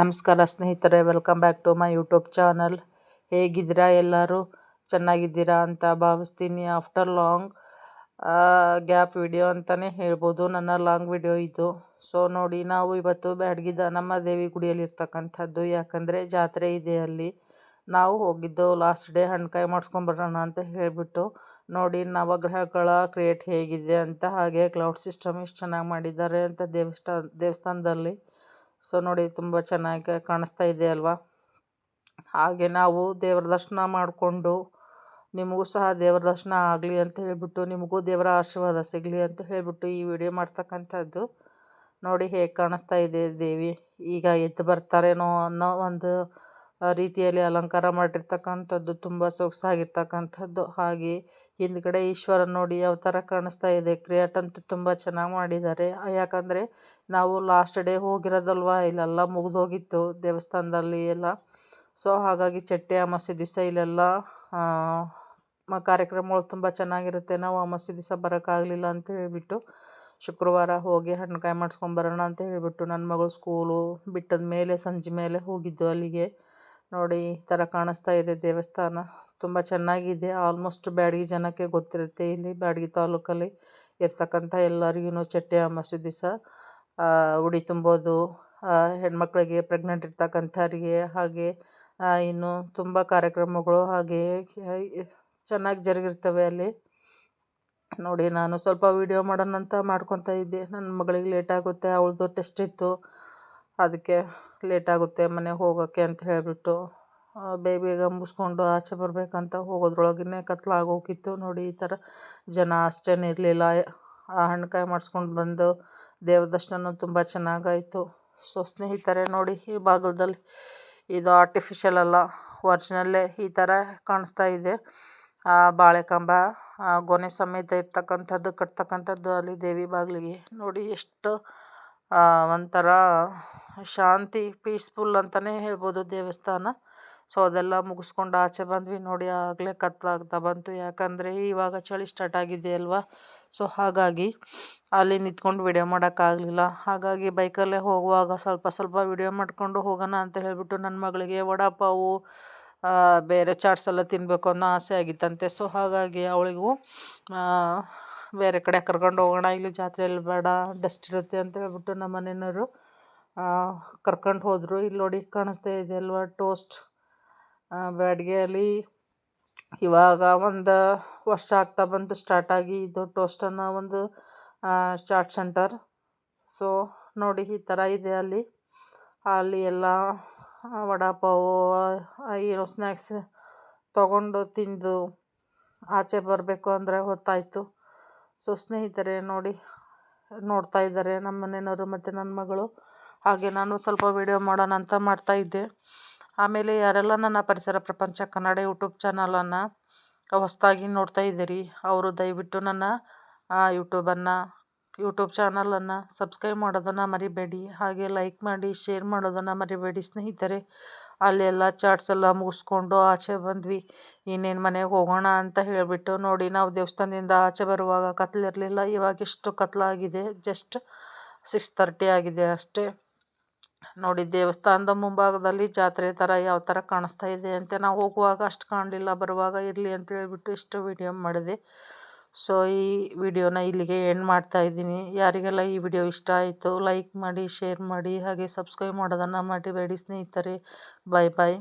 ನಮಸ್ಕಾರ ಸ್ನೇಹಿತರೆ, welcome back to my YouTube channel. ಹೇಗಿದ್ದೀರಾ? ಎಲ್ಲರೂ ಚೆನ್ನಾಗಿದ್ದೀರಾ ಅಂತ ಭಾವಿಸ್ತೀನಿ. ಆಫ್ಟರ್ ಲಾಂಗ್ ಗ್ಯಾಪ್ ವಿಡಿಯೋ ಅಂತಲೇ ಹೇಳ್ಬೋದು, ನನ್ನ ಲಾಂಗ್ ವಿಡಿಯೋ ಇದು. ಸೊ ನೋಡಿ, ನಾವು ಇವತ್ತು ಬ್ಯಾಡಗಿದ ನಮ್ಮ ದೇವಿ ಗುಡಿಯಲ್ಲಿ ಇರ್ತಕ್ಕಂಥದ್ದು. ಯಾಕಂದರೆ ಜಾತ್ರೆ ಇದೆ ಅಲ್ಲಿ. ನಾವು ಹೋಗಿದ್ದು ಲಾಸ್ಟ್ ಡೇ ಹಣ್ಕಾಯಿ ಮಾಡಿಸ್ಕೊಂಬರೋಣ ಅಂತ ಹೇಳಿಬಿಟ್ಟು. ನೋಡಿ ನವಗ್ರಹಗಳ ಕ್ರಿಯೇಟ್ ಹೇಗಿದೆ ಅಂತ, ಹಾಗೆ ಕ್ಲೌಡ್ ಸಿಸ್ಟಮ್ ಎಷ್ಟು ಚೆನ್ನಾಗಿ ಮಾಡಿದ್ದಾರೆ ಅಂತ ದೇವಸ್ಥಾನದಲ್ಲಿ. ಸೊ ನೋಡಿ, ತುಂಬ ಚೆನ್ನಾಗಿ ಕಾಣಿಸ್ತಾ ಇದೆ ಅಲ್ವಾ. ಹಾಗೆ ನಾವು ದೇವರ ದರ್ಶನ ಮಾಡಿಕೊಂಡು, ನಿಮಗೂ ಸಹ ದೇವರ ದರ್ಶನ ಆಗಲಿ ಅಂತ ಹೇಳಿಬಿಟ್ಟು, ನಿಮಗೂ ದೇವರ ಆಶೀರ್ವಾದ ಸಿಗಲಿ ಅಂತ ಹೇಳಿಬಿಟ್ಟು ಈ ವಿಡಿಯೋ ಮಾಡ್ತಕ್ಕಂಥದ್ದು. ನೋಡಿ ಹೇಗೆ ಕಾಣಿಸ್ತಾ ಇದೆ ದೇವಿ. ಈಗ ಎದ್ದು ಬರ್ತಾರೇನೋ ಅನ್ನೋ ಒಂದು ರೀತಿಯಲ್ಲಿ ಅಲಂಕಾರ ಮಾಡಿರ್ತಕ್ಕಂಥದ್ದು, ತುಂಬ ಸೊಗಸಾಗಿರ್ತಕ್ಕಂಥದ್ದು. ಹಾಗೆ ಹಿಂದ್ಗಡೆ ಈಶ್ವರ ನೋಡಿ ಯಾವ ಥರ ಕಾಣಿಸ್ತಾ ಇದೆ. ಕ್ರಿಯೇಟ್ ಅಂತೂ ತುಂಬ ಚೆನ್ನಾಗಿ ಮಾಡಿದ್ದಾರೆ. ಯಾಕಂದರೆ ನಾವು ಲಾಸ್ಟ್ ಡೇ ಹೋಗಿರೋದಲ್ವ, ಇಲ್ಲೆಲ್ಲ ಮುಗಿದೋಗಿತ್ತು ದೇವಸ್ಥಾನದಲ್ಲಿ ಎಲ್ಲ. ಸೊ ಹಾಗಾಗಿ ಚಟ್ಟೆ ಅಮಾವಾಸ್ಯೆ ದಿವಸ ಇಲ್ಲೆಲ್ಲ ಕಾರ್ಯಕ್ರಮಗಳು ತುಂಬ ಚೆನ್ನಾಗಿರುತ್ತೆ. ನಾವು ಅಮಾವಾಸ್ಯೆ ದಿವಸ ಬರೋಕ್ಕಾಗಲಿಲ್ಲ ಅಂತ ಹೇಳಿಬಿಟ್ಟು ಶುಕ್ರವಾರ ಹೋಗಿ ಹಣ್ಣುಕಾಯಿ ಮಾಡಿಸ್ಕೊಂಬರೋಣ ಅಂತ ಹೇಳಿಬಿಟ್ಟು ನನ್ನ ಮಗಳು ಸ್ಕೂಲು ಬಿಟ್ಟದ ಮೇಲೆ ಸಂಜೆ ಮೇಲೆ ಹೋಗಿದ್ದು ಅಲ್ಲಿಗೆ. ನೋಡಿ ಈ ಥರ ಕಾಣಿಸ್ತಾ ಇದೆ ದೇವಸ್ಥಾನ, ತುಂಬ ಚೆನ್ನಾಗಿದೆ. ಆಲ್ಮೋಸ್ಟ್ ಬ್ಯಾಡಗಿ ಜನಕ್ಕೆ ಗೊತ್ತಿರುತ್ತೆ. ಇಲ್ಲಿ ಬ್ಯಾಡಗಿ ತಾಲೂಕಲ್ಲಿ ಇರ್ತಕ್ಕಂಥ ಎಲ್ಲರಿಗೂ ಚಟ್ಟೆ ಅಮಾವಾಸ್ಯೆ ದಿವಸ ಉಡಿ ತುಂಬೋದು, ಹೆಣ್ಮಕ್ಳಿಗೆ ಪ್ರೆಗ್ನೆಂಟ್ ಇರ್ತಕ್ಕಂಥವ್ರಿಗೆ, ಹಾಗೆ ಇನ್ನು ತುಂಬ ಕಾರ್ಯಕ್ರಮಗಳು ಹಾಗೆ ಚೆನ್ನಾಗಿ ಜರುಗಿರ್ತವೆ ಅಲ್ಲಿ. ನೋಡಿ ನಾನು ಸ್ವಲ್ಪ ವೀಡಿಯೋ ಮಾಡೋಣ ಅಂತ ಮಾಡ್ಕೊತಾ ಇದ್ದೆ. ನನ್ನ ಮಗಳಿಗೆ ಲೇಟ್ ಆಗುತ್ತೆ, ಅವಳದು ಟೆಸ್ಟ್ ಇತ್ತು, ಅದಕ್ಕೆ ಲೇಟ್ ಆಗುತ್ತೆ ಮನೆಗೆ ಹೋಗೋಕ್ಕೆ ಅಂತ ಹೇಳಿಬಿಟ್ಟು ಬೇಗ ಮುಗಿಸ್ಕೊಂಡು ಆಚೆ ಬರಬೇಕಂತ ಹೋಗೋದ್ರೊಳಗೇ ಕತ್ಲಾಗೋಗಿತ್ತು. ನೋಡಿ ಈ ಥರ ಜನ ಅಷ್ಟೇನು ಇರಲಿಲ್ಲ. ಹಣ್ಣುಕಾಯಿ ಮಾಡಿಸ್ಕೊಂಡು ಬಂದು ದೇವ್ರ ದರ್ಶನ ತುಂಬ ಚೆನ್ನಾಗಾಯಿತು. ಸೊ ಸ್ನೇಹಿತರೆ ನೋಡಿ, ಈ ಭಾಗದಲ್ಲಿ ಇದು ಆರ್ಟಿಫಿಷಿಯಲ್ ಅಲ್ಲ, ಒರಿಜಿನಲ್ಲೇ ಈ ಥರ ಕಾಣಿಸ್ತಾ ಇದೆ. ಬಾಳೆಕಂಬ ಗೊನೆ ಸಮೇತ ಇರ್ತಕ್ಕಂಥದ್ದು ಕಟ್ತಕ್ಕಂಥದ್ದು ಅಲ್ಲಿ ದೇವಿ ಬಾಗಿಲಿಗೆ. ನೋಡಿ ಎಷ್ಟು ಒಂಥರ ಶಾಂತಿ, ಪೀಸ್ಫುಲ್ ಅಂತಲೇ ಹೇಳ್ಬೋದು ದೇವಸ್ಥಾನ. ಸೊ ಅದೆಲ್ಲ ಮುಗಿಸ್ಕೊಂಡು ಆಚೆ ಬಂದ್ವಿ. ನೋಡಿ ಆಗಲೇ ಕತ್ಲಾಗ್ತಾ ಬಂತು, ಯಾಕಂದರೆ ಇವಾಗ ಚಳಿ ಸ್ಟಾರ್ಟ್ ಆಗಿದೆ ಅಲ್ವಾ. ಸೊ ಹಾಗಾಗಿ ಅಲ್ಲಿ ನಿಂತ್ಕೊಂಡು ವಿಡಿಯೋ ಮಾಡೋಕ್ಕಾಗಲಿಲ್ಲ. ಹಾಗಾಗಿ ಬೈಕಲ್ಲೇ ಹೋಗುವಾಗ ಸ್ವಲ್ಪ ವಿಡಿಯೋ ಮಾಡಿಕೊಂಡು ಹೋಗೋಣ ಅಂತ ಹೇಳಿಬಿಟ್ಟು ನನ್ನ ಮಗಳಿಗೆ ವಡಾಪಾವು ಬೇರೆ ಚಾಟ್ಸ್ ಎಲ್ಲ ತಿನ್ನಬೇಕು ಅನ್ನೋ ಆಸೆ ಆಗಿತ್ತಂತೆ. ಸೊ ಹಾಗಾಗಿ ಅವಳಿಗೂ ಬೇರೆ ಕಡೆ ಕರ್ಕೊಂಡು ಹೋಗೋಣ, ಇಲ್ಲಿ ಜಾತ್ರೆಯಲ್ಲಿ ಬೇಡ, ಡಸ್ಟ್ ಇರುತ್ತೆ ಅಂತ ಹೇಳ್ಬಿಟ್ಟು ನಮ್ಮ ಮನೆಯವರು ಕರ್ಕೊಂಡು ಹೋದರು. ಇಲ್ಲಿ ನೋಡಿ ಕಾಣಿಸ್ತಾ ಇದೆ ಅಲ್ವಾ ಟೋಸ್ಟ್. ಬ್ಯಾಡಗಿಯಲ್ಲಿ ಇವಾಗ ಒಂದು ವರ್ಷ ಆಗ್ತಾ ಬಂತು ಸ್ಟಾರ್ಟಾಗಿ ಇದು ಟೋಸ್ಟನ್ನು ಒಂದು ಚಾಟ್ ಸೆಂಟರ್. ಸೊ ನೋಡಿ ಈ ಥರ ಇದೆ ಅಲ್ಲಿ ಎಲ್ಲ ವಡಾಪಾವು ಏನೋ ಸ್ನ್ಯಾಕ್ಸ್ ತೊಗೊಂಡು ತಿಂದು ಆಚೆ ಬರಬೇಕು ಅಂದರೆ ಹೊತ್ತಾಯಿತು. ಸೊ ಸ್ನೇಹಿತರೆ ನೋಡಿ, ನೋಡ್ತಾ ಇದ್ದಾರೆ ನಮ್ಮ ಮನೆಯವರು ಮತ್ತು ನನ್ನ ಮಗಳು. ಹಾಗೆ ನಾನು ಸ್ವಲ್ಪ ವಿಡಿಯೋ ಮಾಡೋಣ ಅಂತ ಮಾಡ್ತಾಯಿದ್ದೆ. ಆಮೇಲೆ ಯಾರೆಲ್ಲ ನನ್ನ ಪರಿಸರ ಪ್ರಪಂಚ ಕನ್ನಡ ಯೂಟ್ಯೂಬ್ ಚಾನಲನ್ನು ಹೊಸದಾಗಿ ನೋಡ್ತಾ ಇದ್ದೀರಿ, ಅವರು ದಯವಿಟ್ಟು ನನ್ನ ಯೂಟ್ಯೂಬ್ ಚಾನಲನ್ನು ಸಬ್ಸ್ಕ್ರೈಬ್ ಮಾಡೋದನ್ನು ಮರಿಬೇಡಿ. ಹಾಗೆ ಲೈಕ್ ಮಾಡಿ, ಶೇರ್ ಮಾಡೋದನ್ನು ಮರಿಬೇಡಿ ಸ್ನೇಹಿತರೆ. ಅಲ್ಲೆಲ್ಲ ಚಾಟ್ಸ್ ಎಲ್ಲ ಮುಗಿಸ್ಕೊಂಡು ಆಚೆ ಬಂದ್ವಿ. ಇನ್ನೇನು ಮನೆಗೆ ಹೋಗೋಣ ಅಂತ ಹೇಳಿಬಿಟ್ಟು. ನೋಡಿ ನಾವು ದೇವಸ್ಥಾನದಿಂದ ಆಚೆ ಬರುವಾಗ ಕತ್ಲಿರಲಿಲ್ಲ, ಇವಾಗ ಎಷ್ಟು ಕತ್ಲಾಗಿದೆ, ಜಸ್ಟ್ 6:30 ಆಗಿದೆ ಅಷ್ಟೇ. ನೋಡಿ ದೇವಸ್ಥಾನದ ಮುಂಭಾಗದಲ್ಲಿ ಜಾತ್ರೆ ಥರ ಯಾವ ಥರ ಕಾಣಿಸ್ತಾ ಇದೆ ಅಂತ. ನಾವು ಹೋಗುವಾಗ ಅಷ್ಟು ಕಾಣಲಿಲ್ಲ, ಬರುವಾಗ ಇರಲಿ ಅಂತ ಹೇಳ್ಬಿಟ್ಟು ಇಷ್ಟು ವಿಡಿಯೋ ಮಾಡಿದೆ. ಸೊ ಈ ವಿಡಿಯೋನ ಇಲ್ಲಿಗೆ ಎಂಡ್ ಮಾಡ್ತಾಯಿದ್ದೀನಿ. ಯಾರಿಗೆಲ್ಲ ಈ ವಿಡಿಯೋ ಇಷ್ಟ ಆಯಿತು ಲೈಕ್ ಮಾಡಿ, ಶೇರ್ ಮಾಡಿ, ಹಾಗೆ ಸಬ್ಸ್ಕ್ರೈಬ್ ಮಾಡೋದನ್ನು ಮರಿಬೇಡಿ ಸ್ನೇಹಿತರೆ. ಬಾಯ್ ಬಾಯ್.